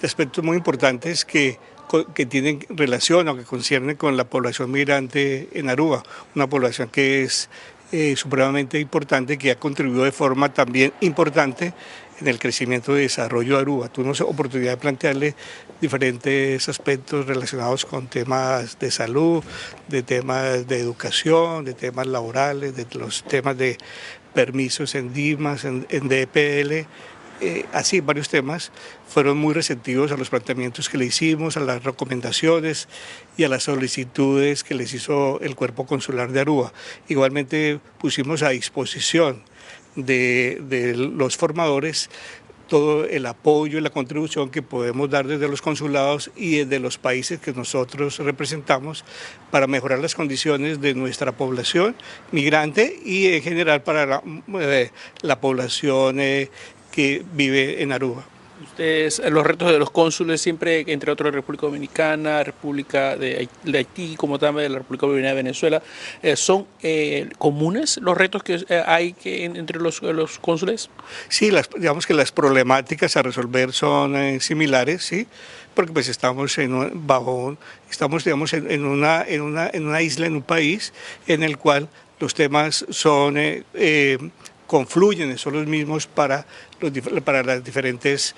de aspectos muy importantes que tienen relación o que conciernen con la población migrante en Aruba, una población que es supremamente importante, que ha contribuido de forma también importante en el crecimiento y desarrollo de Aruba. Tuvimos oportunidad de plantearle diferentes aspectos relacionados con temas de salud, de temas de educación, de temas laborales, de los temas de permisos en DIMAS, en DPL, así varios temas. Fueron muy receptivos a los planteamientos que le hicimos, a las recomendaciones y a las solicitudes que les hizo el Cuerpo Consular de Aruba. Igualmente pusimos a disposición de los formadores todo el apoyo y la contribución que podemos dar desde los consulados y desde los países que nosotros representamos para mejorar las condiciones de nuestra población migrante y en general para la población que vive en Aruba. Ustedes, los retos de los cónsules siempre, entre otros, República Dominicana, República de Haití, como también de la República Bolivariana de Venezuela, ¿son comunes los retos que hay entre los cónsules? Sí, digamos que las problemáticas a resolver son similares, sí, porque pues estamos digamos, en una isla, en un país en el cual los temas confluyen, son los mismos para las diferentes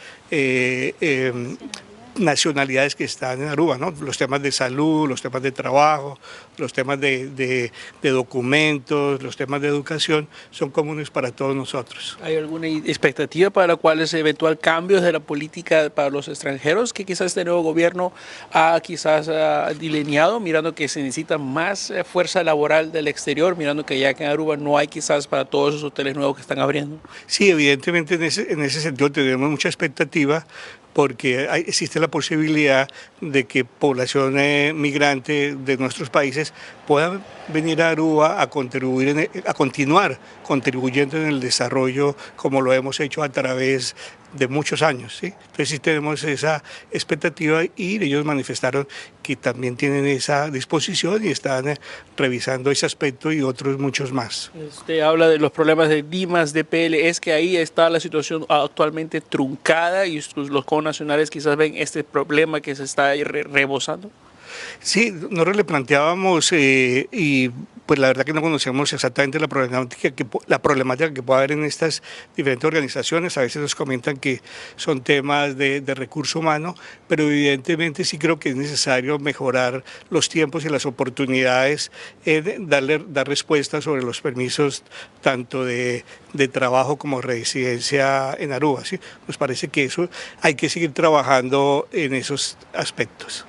nacionalidades que están en Aruba, ¿no? Los temas de salud, los temas de trabajo, los temas de documentos, los temas de educación son comunes para todos nosotros. ¿Hay alguna expectativa para cuáles eventual cambios de la política para los extranjeros que quizás este nuevo gobierno ha delineado, mirando que se necesita más fuerza laboral del exterior, mirando que ya que en Aruba no hay quizás para todos esos hoteles nuevos que están abriendo? Sí, evidentemente en ese sentido tenemos mucha expectativa, porque existe la posibilidad de que población migrante de nuestros países pueda venir a Aruba a contribuir, a continuar contribuyendo en el desarrollo como lo hemos hecho a través de muchos años, ¿sí? Entonces sí tenemos esa expectativa y ellos manifestaron que también tienen esa disposición y están revisando ese aspecto y otros muchos más. Usted habla de los problemas de DIMAS, DPL, es que ahí está la situación actualmente truncada y los connacionales quizás ven este problema que se está rebosando. Sí, nosotros le planteábamos y pues la verdad que no conocíamos exactamente la problemática que puede haber en estas diferentes organizaciones. A veces nos comentan que son temas de recurso humano, pero evidentemente sí creo que es necesario mejorar los tiempos y las oportunidades, dar respuestas sobre los permisos tanto de trabajo como residencia en Aruba, ¿sí? Nos parece que eso hay que seguir trabajando en esos aspectos.